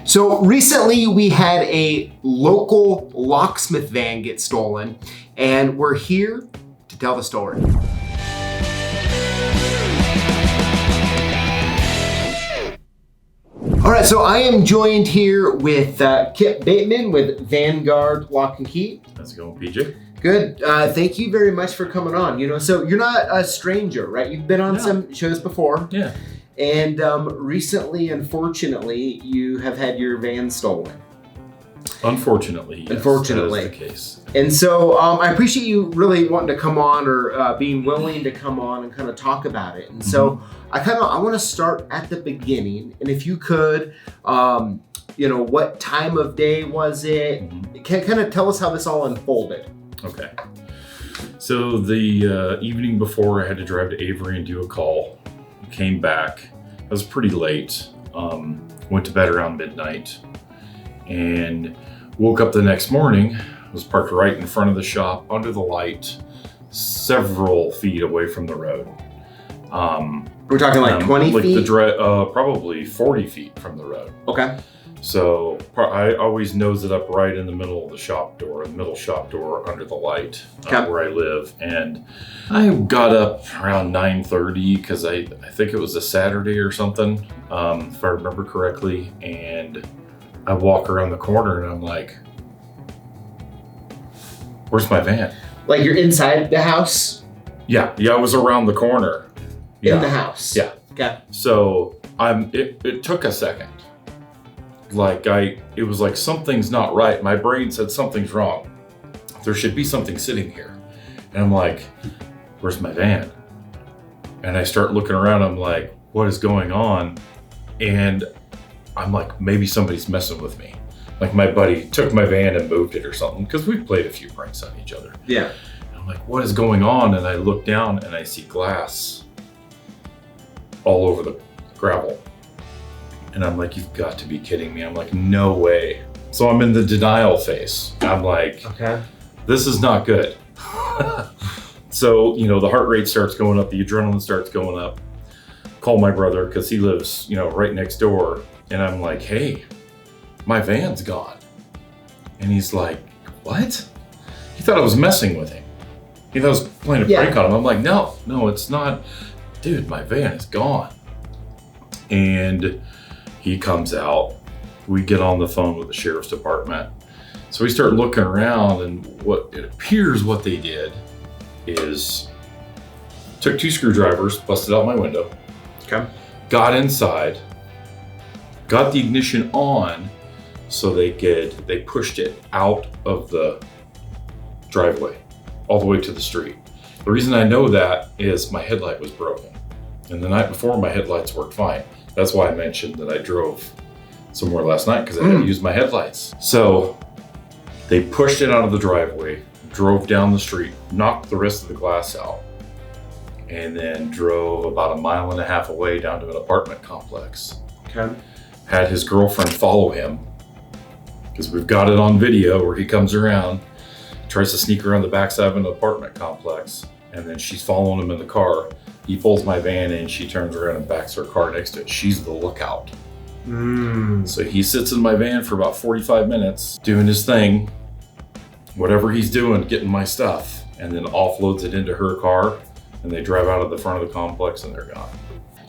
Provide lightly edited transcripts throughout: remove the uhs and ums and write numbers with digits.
So recently we had a local locksmith van get stolen, and we're here to tell the story. All right, so I am joined here with Kip Bateman with Vanguard Lock and Key. How's it going, PJ? Good. Thank you very much for coming on. So you're not a stranger, right? You've been on some shows before. Yeah. And recently, unfortunately, you have had your van stolen. Unfortunately, yes, Unfortunately. that is the case. And so I appreciate you really wanting to come on, or being willing to come on and kind of talk about it. And so I want to start at the beginning. And if you could, what time of day was it? Kind of tell us how this all unfolded. Okay. So the evening before, I had to drive to Avery and do a call. Came back. It was pretty late. Went to bed around midnight and woke up the next morning. I was parked right in front of the shop under the light, several feet away from the road. We're talking like 20 feet? Probably 40 feet from the road. Okay. So I always nose it up right in the middle of the shop door, under the light, where I live. And I got up around 9:30 because I think it was a Saturday or something, if I remember correctly. And I walk around the corner and I'm like, where's my van? Like you're inside the house? Yeah, I was around the corner. In the house? Yeah. Okay. So it took a second. It was like something's not right. My brain said something's wrong. There should be something sitting here. And I'm like, where's my van? And I start looking around. I'm like, what is going on? And I'm like, maybe somebody's messing with me. Like my buddy took my van and moved it or something, because we've played a few pranks on each other. Yeah. And I'm like, what is going on? And I look down and I see glass all over the gravel. And I'm like, you've got to be kidding me. I'm like, no way. So I'm in the denial phase. I'm like, okay, this is not good. So, the heart rate starts going up, the adrenaline starts going up. Call my brother, because he lives, right next door. And I'm like, hey, my van's gone. And he's like, what? He thought I was messing with him. He thought I was playing a prank on him. I'm like, no, it's not. Dude, my van is gone. And he comes out. We get on the phone with the sheriff's department. So we start looking around, and what it appears what they did is took 2 screwdrivers, busted out my window, got inside, got the ignition on so they pushed it out of the driveway all the way to the street. The reason I know that is my headlight was broken. And the night before, my headlights worked fine. That's why I mentioned that I drove somewhere last night, because I had to use my headlights. So they pushed it out of the driveway, drove down the street, knocked the rest of the glass out, and then drove about 1.5 miles away down to an apartment complex. Okay. Had his girlfriend follow him, because we've got it on video where he comes around, tries to sneak around the backside of an apartment complex, and then she's following him in the car. He pulls my van in, she turns around and backs her car next to it. She's the lookout. So he sits in my van for about 45 minutes, doing his thing, whatever he's doing, getting my stuff, and then offloads it into her car, and they drive out of the front of the complex and they're gone.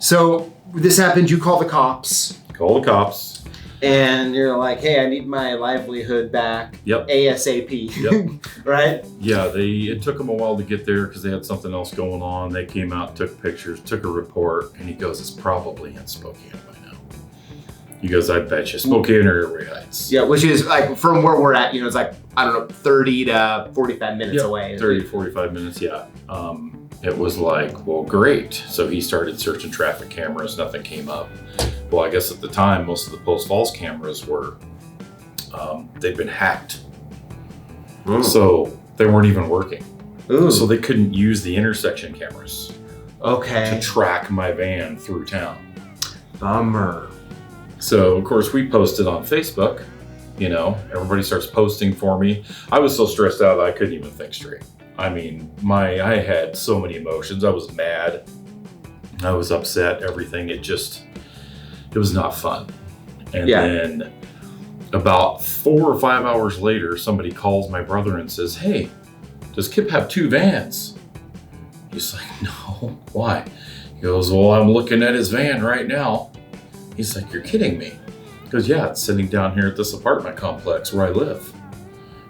So this happened, you call the cops. Call the cops. And you're like, hey, I need my livelihood back. Yep. ASAP. Yep. Right? Yeah, it took them a while to get there because they had something else going on. They came out, took pictures, took a report, and he goes, it's probably in Spokane by now. He goes, I bet you, Spokane or Avery Heights. Yeah, which is like from where we're at, it's like, I don't know, 30 to 45 minutes away. 30 to 45 minutes, yeah. It was like, well, great. So he started searching traffic cameras, nothing came up. Well, I guess at the time, most of the Post Falls cameras were, they'd been hacked. So they weren't even working. So they couldn't use the intersection cameras to track my van through town. Bummer. So, of course, we posted on Facebook. Everybody starts posting for me. I was so stressed out that I couldn't even think straight. I mean, I had so many emotions. I was mad. I was upset, everything. It was not fun. And then About 4 or 5 hours later, somebody calls my brother and says, "Hey, does Kip have 2 vans?" He's like, "No, why?" He goes, "Well, I'm looking at his van right now." He's like, "You're kidding me." He goes, "Yeah, it's sitting down here at this apartment complex where I live."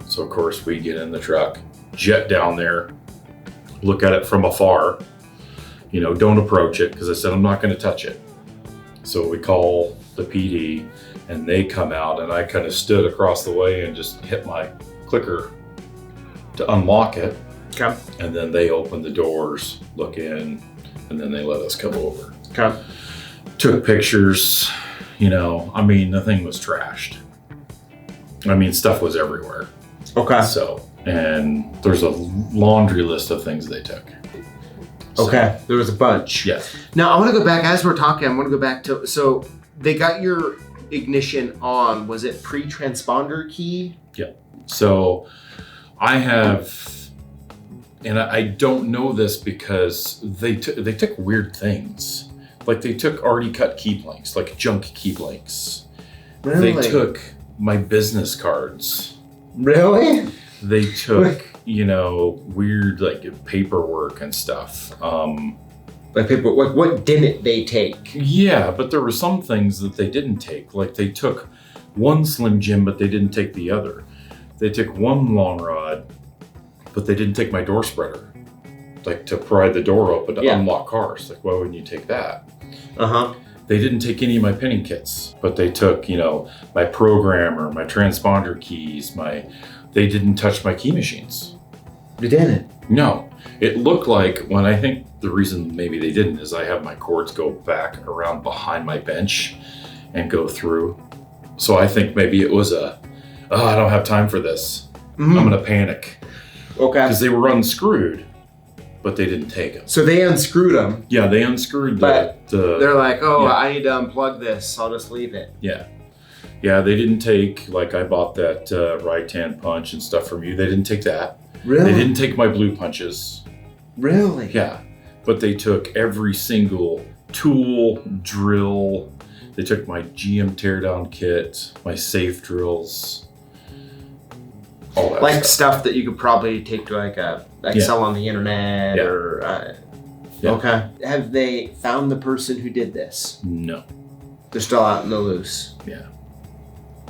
So of course we get in the truck, jet down there, look at it from afar, don't approach it, because I said I'm not going to touch it. So we call the PD and they come out, and I kind of stood across the way and just hit my clicker to unlock it. Okay. And then they open the doors, look in, and then they let us come over. Okay. Took pictures, the thing was trashed. Stuff was everywhere. Okay. So, and there's a laundry list of things they took. Okay. There was a bunch. Yes. Now I want to go back, as we're talking, I want to go back to, so they got your ignition on, was it pre-transponder key? Yeah. So I have, and I don't know this because they took weird things. Like they took already cut key blanks, like junk key blanks. Really? They took my business cards. Really? They took, weird like paperwork and stuff. Like paper, what didn't they take? Yeah, but there were some things that they didn't take. Like they took one Slim Jim, but they didn't take the other. They took one long rod, but they didn't take my door spreader. Like to pry the door open to unlock cars. Like, why wouldn't you take that? Uh-huh. They didn't take any of my pinning kits, but they took, my programmer, my transponder keys, they didn't touch my key machines. You didn't? No. It looked like, when I think the reason maybe they didn't is I have my cords go back around behind my bench and go through. So I think maybe it was I don't have time for this. Mm-hmm. I'm going to panic. Okay. Because they were unscrewed, but they didn't take them. So they unscrewed them. Yeah, they unscrewed but they're like, yeah. I need to unplug this. I'll just leave it. Yeah. Yeah, they didn't take, like I bought that right-hand punch and stuff from you. They didn't take that. Really? They didn't take my blue punches. Really? Yeah. But they took every single tool, drill. They took my GM teardown kit, my safe drills, all that like stuff that you could probably take to sell on the internet or... Yeah. Okay. Have they found the person who did this? No. They're still out in the loose. Yeah.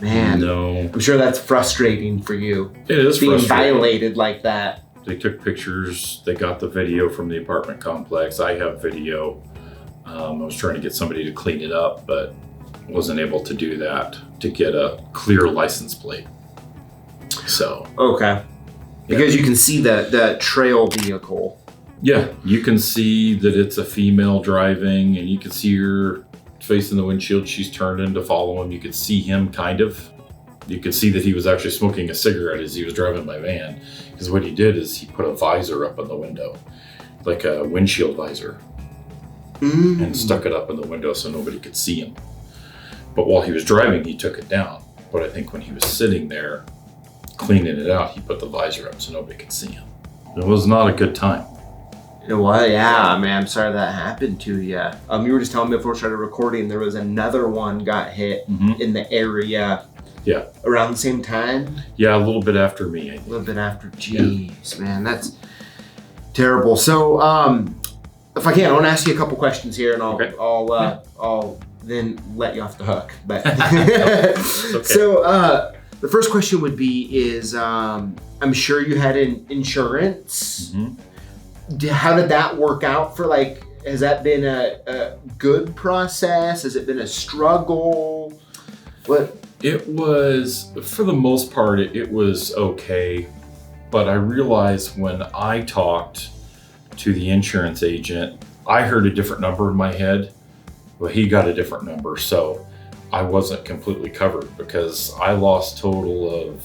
Man. No. I'm sure that's frustrating for you. It is being frustrating. Violated like that. They took pictures. They got the video from the apartment complex. I have video. I was trying to get somebody to clean it up, but wasn't able to do that to get a clear license plate. So. Okay. Because you can see the trail vehicle. Yeah, you can see that it's a female driving, and you can see her facing the windshield. She's turned in to follow him. You could see him kind of. You could see that he was actually smoking a cigarette as he was driving my van. Because what he did is he put a visor up on the window, like a windshield visor, and stuck it up in the window so nobody could see him. But while he was driving, he took it down. But I think when he was sitting there cleaning it out, he put the visor up so nobody could see him. It was not a good time. You know what? Yeah, man, I'm sorry that happened to you. You were just telling me before we started recording, there was another one got hit in the area. Yeah. Around the same time? Yeah, a little bit after me, I think. A little bit after. Jeez, man, that's terrible. So, if I can, I want to ask you a couple questions here, and I'll then let you off the hook. But Okay. So, the first question would be is, I'm sure you had insurance. How did that work out for has that been a good process? Has it been a struggle? What? It was, for the most part, it was okay. But I realized when I talked to the insurance agent, I heard a different number in my head. Well, he got a different number. So I wasn't completely covered because I lost total of,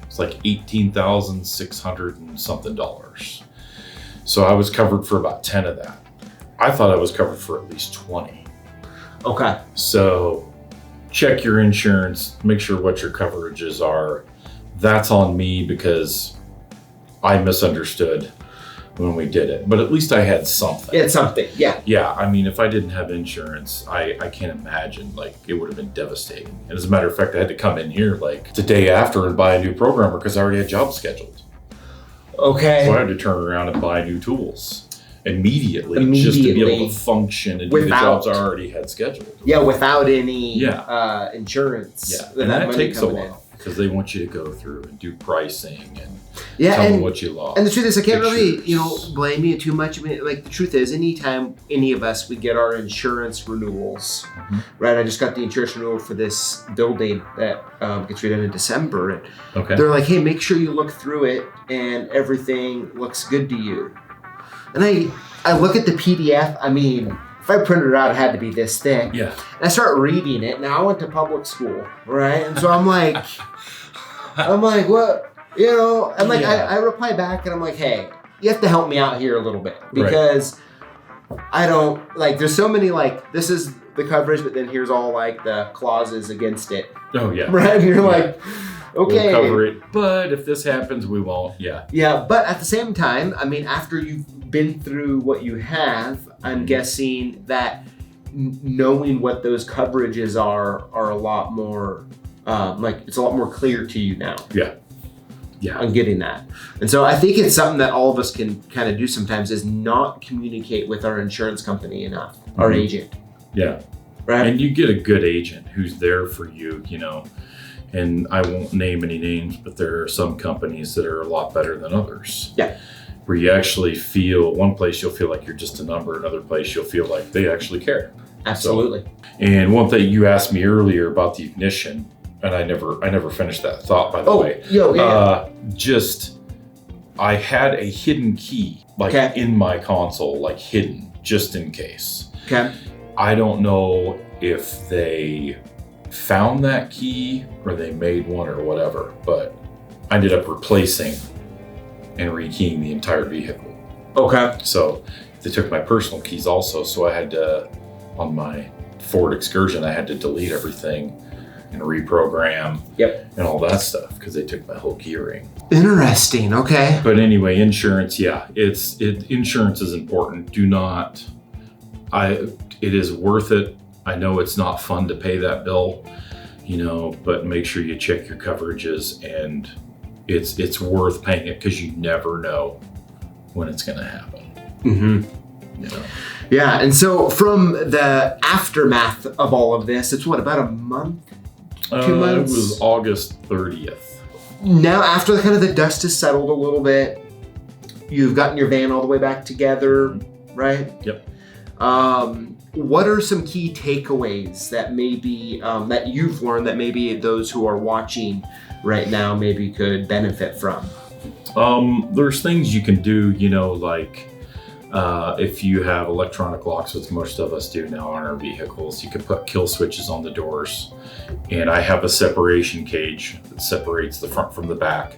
it's like $18,600 and something dollars. So I was covered for about 10 of that. I thought I was covered for at least 20. Okay. So check your insurance, make sure what your coverages are. That's on me because I misunderstood. when we did it, but at least I had something. It's something, yeah. Yeah, I mean, if I didn't have insurance, I can't imagine, like, it would have been devastating. And as a matter of fact, I had to come in here like the day after and buy a new programmer because I already had jobs scheduled. Okay. So I had to turn around and buy new tools immediately just to be able to function and do the jobs I already had scheduled. Yeah, without any insurance. Yeah, and that takes a while because they want you to go through and do pricing and tell them what you lost. And the truth is, I can't really, blame you too much. I mean, like, the truth is, anytime any of us, we get our insurance renewals, right? I just got the insurance renewal for this building that gets redone in December. And they're like, hey, make sure you look through it and everything looks good to you. And I look at the PDF. I mean, if I printed it out, it had to be this thick. Yeah. And I start reading it. Now I went to public school, right? And so I'm like, what? And like I reply back and I'm like, hey, you have to help me out here a little bit because I don't like. There's so many like this is the coverage, but then here's all like the clauses against it. Oh yeah. Right. And you're like, okay, we'll cover it, but if this happens, we won't. Yeah. Yeah, but at the same time, I mean, after you've been through what you have, I'm guessing that knowing what those coverages are a lot more, like it's a lot more clear to you now. Yeah. Yeah. On getting that. And so I think it's something that all of us can kind of do sometimes is not communicate with our insurance company enough, our agent. Yeah. Right. And you get a good agent who's there for you, and I won't name any names, but there are some companies that are a lot better than others. Yeah. Where you actually feel, one place you'll feel like you're just a number, another place you'll feel like they actually care. Absolutely. So, and one thing you asked me earlier about the ignition, and I never finished that thought, by the way. I had a hidden key, like in my console, like hidden, just in case. Okay. I don't know if they found that key or they made one or whatever, but I ended up replacing and rekeying the entire vehicle. Okay. So they took my personal keys also, so I had to, on my Ford Excursion, I had to delete everything and reprogram and all that stuff because they took my whole key ring. Interesting. Okay. But anyway, insurance, insurance is important. It is worth it. I know it's not fun to pay that bill, but make sure you check your coverages, and it's worth paying it because you never know when it's going to happen. Mm-hmm. Yeah, and so from the aftermath of all of this, it's about a month, 2 months? It was August 30th. Now, after the dust has settled a little bit, you've gotten your van all the way back together, right? Yep. What are some key takeaways that maybe that you've learned that maybe those who are watching right now maybe could benefit from? There's things you can do, like if you have electronic locks, which most of us do now on our vehicles, you can put kill switches on the doors. And I have a separation cage that separates the front from the back.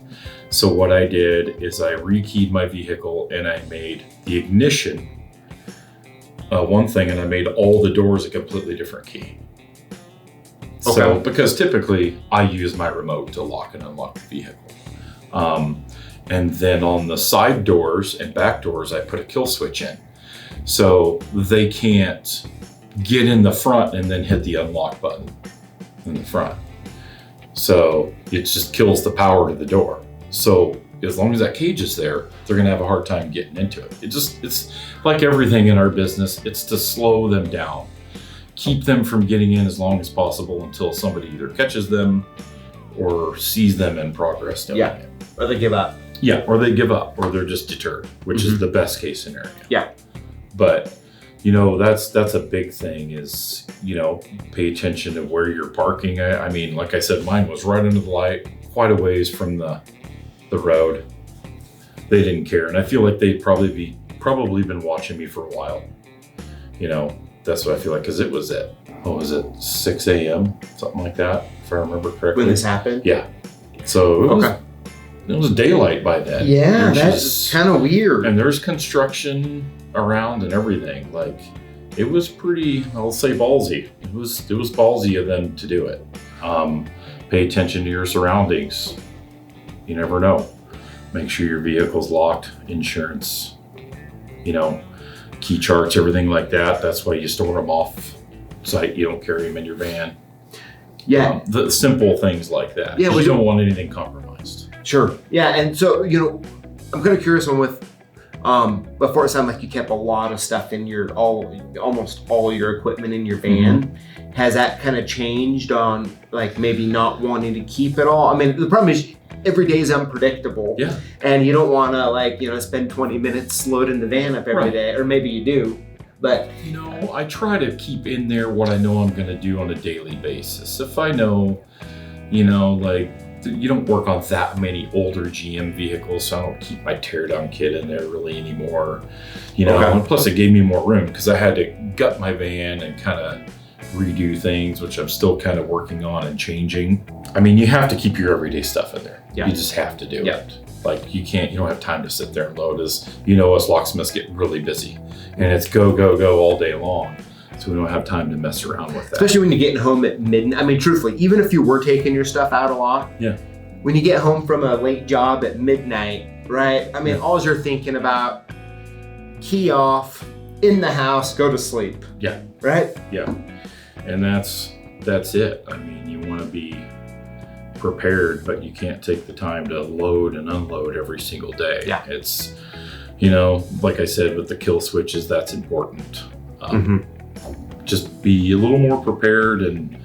So what I did is I rekeyed my vehicle and I made the ignition one thing, and I made all the doors a completely different key. Okay. So, because typically I use my remote to lock and unlock the vehicle. And then on the side doors and back doors, I put a kill switch in. So they can't get in the front and then hit the unlock button in the front. So it just kills the power to the door. So as long as that cage is there, they're gonna have a hard time getting into it. It's like everything in our business, it's to slow them down. Keep them from getting in as long as possible until somebody either catches them or sees them in progress doing it. Or they give up. Yeah, or they give up, or they're just deterred, which is the best case scenario. Yeah. But, that's a big thing is, pay attention to where you're parking. I mean, like I said, mine was right under the light, quite a ways from the road. They didn't care. And I feel like they'd probably been watching me for a while. That's what I feel like, because it was at, 6 a.m., something like that, if I remember correctly. When this happened? Yeah. So it was daylight by then. Yeah, that's kind of weird. And there's construction around and everything. Like, it was pretty, I'll say ballsy. It was ballsy of them to do it. Pay attention to your surroundings. You never know. Make sure your vehicle's locked, insurance, key charts, everything like that. That's why you store them off site. You don't carry them in your van. Yeah. The simple things like that. Yeah. You don't want anything compromised. Sure. Yeah. And so, I'm kind of curious on with, before it sounded like you kept a lot of stuff in almost all your equipment in your van. Mm-hmm. Has that kind of changed on like maybe not wanting to keep it all? I mean, the problem is every day is unpredictable. Yeah. And you don't want to spend 20 minutes loading the van up every day, or maybe you do, but. I try to keep in there what I know I'm going to do on a daily basis. If I know, you don't work on that many older GM vehicles, so I don't keep my teardown kit in there really anymore. And plus it gave me more room because I had to gut my van and kind of redo things, which I'm still kind of working on and changing. I mean, you have to keep your everyday stuff in there. Yeah. You just have to do it. Like you don't have time to sit there and load. Us locksmiths get really busy and it's go, go, go all day long. So we don't have time to mess around with that. Especially when you're getting home at midnight. I mean, truthfully, even if you were taking your stuff out a lot. Yeah. When you get home from a late job at midnight, right? I mean, all you're thinking about, key off, in the house, go to sleep. Yeah. Right? Yeah. And that's it. I mean, you want to be prepared, but you can't take the time to load and unload every single day. Yeah. It's, like I said, with the kill switches, that's important. Just be a little more prepared, and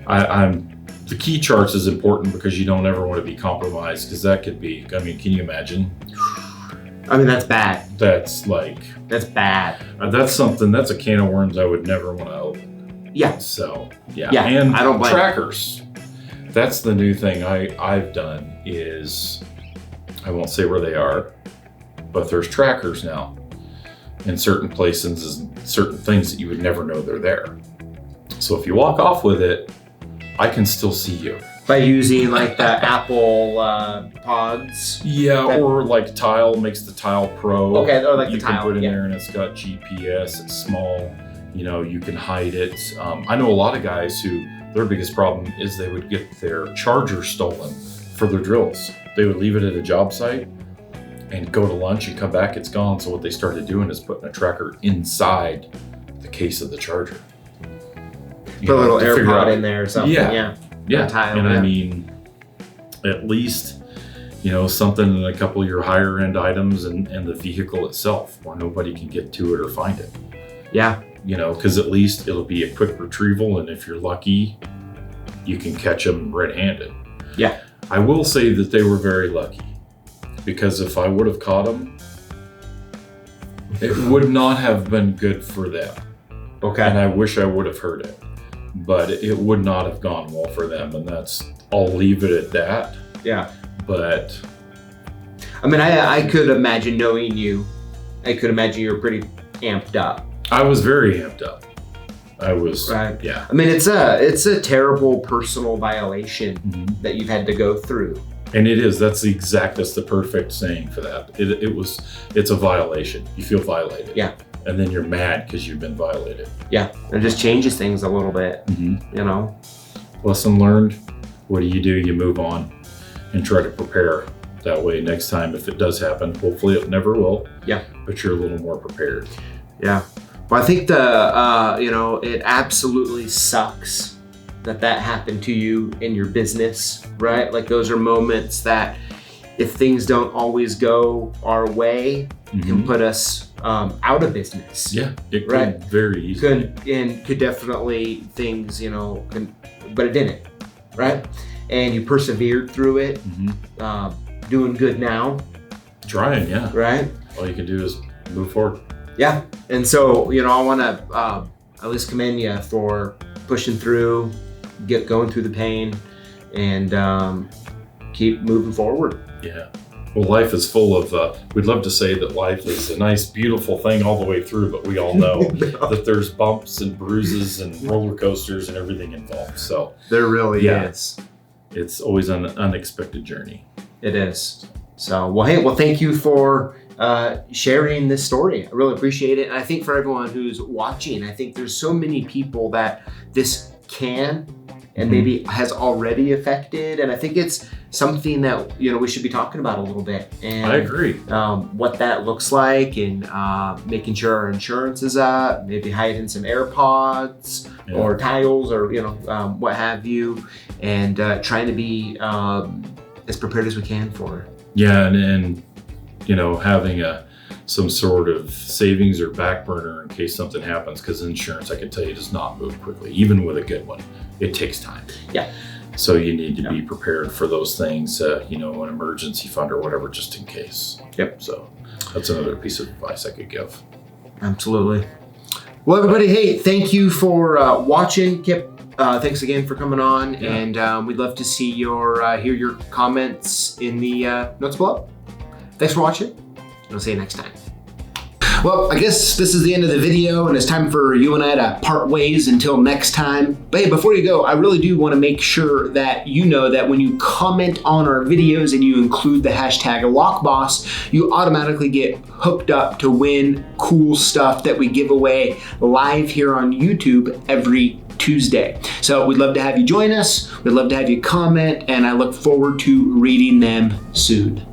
the key charts is important because you don't ever want to be compromised, because that could be, can you imagine? I mean, that's bad. That's bad. That's a can of worms I would never want to open. Yeah. So, yeah. And I don't blame trackers. That's the new thing I've done is, I won't say where they are, but there's trackers now in certain places and certain things that you would never know they're there. So if you walk off with it, I can still see you. By using like the Apple pods? Yeah, or like Tile makes the Tile Pro. Okay, or like you the Tile. You can put in there and it's got GPS, it's small, you can hide it. I know a lot of guys who, their biggest problem is they would get their charger stolen for their drills. They would leave it at a job site and go to lunch and come back, it's gone. So what they started doing is putting a tracker inside the case of the charger. Put a little AirPod in there or something. Yeah. Tile, and I mean, at least, something in a couple of your higher end items and the vehicle itself where nobody can get to it or find it. Yeah. Because at least it'll be a quick retrieval, and if you're lucky, you can catch them red-handed. Yeah. I will say that they were very lucky, because if I would have caught them, it would not have been good for them. Okay. And I wish I would have heard it, but it would not have gone well for them, and I'll leave it at that. Yeah. But I mean, I could imagine knowing you. I could imagine you were pretty amped up. I was very amped up. I was, right. Yeah. I mean, it's a terrible personal violation that you've had to go through. And it is. That's the perfect saying for that. It's a violation. You feel violated. Yeah. And then you're mad because you've been violated. Yeah. It just changes things a little bit. Lesson learned. What do? You move on and try to prepare. That way, next time, if it does happen, hopefully it never will. Yeah. But you're a little more prepared. Yeah. Well, I think it absolutely sucks that happened to you in your business, right? Like those are moments that if things don't always go our way, can put us out of business. Yeah, it could very easily. Could definitely things, but it didn't, right? And you persevered through it, doing good now. Trying, yeah. Right? All you can do is move forward. Yeah, and so, I want to at least commend you for pushing through, going through the pain, and keep moving forward. Yeah. Well, life is full of, we'd love to say that life is a nice, beautiful thing all the way through, but we all know that there's bumps and bruises and roller coasters and everything involved. So there really is. It's always an unexpected journey. It is. So, thank you for sharing this story. I really appreciate it. And I think for everyone who's watching, I think there's so many people that this can and maybe has already affected. And I think it's something that, we should be talking about a little bit. And I agree. What that looks like, and making sure our insurance is up, maybe hiding some AirPods or tiles or, what have you, and trying to be as prepared as we can for it. Yeah, and having some sort of savings or back burner in case something happens, because insurance, I can tell you, does not move quickly. Even with a good one, it takes time. Yeah. So you need to be prepared for those things, an emergency fund or whatever, just in case. Yep. So that's another piece of advice I could give. Absolutely. Well, everybody, hey, thank you for watching. Kip, thanks again for coming on, and we'd love to see hear your comments in the notes below. Thanks for watching. I'll see you next time. Well, I guess this is the end of the video, and it's time for you and I to part ways until next time. But hey, before you go, I really do want to make sure that you know that when you comment on our videos and you include the hashtag Lockboss, you automatically get hooked up to win cool stuff that we give away live here on YouTube every Tuesday. So we'd love to have you join us. We'd love to have you comment, and I look forward to reading them soon.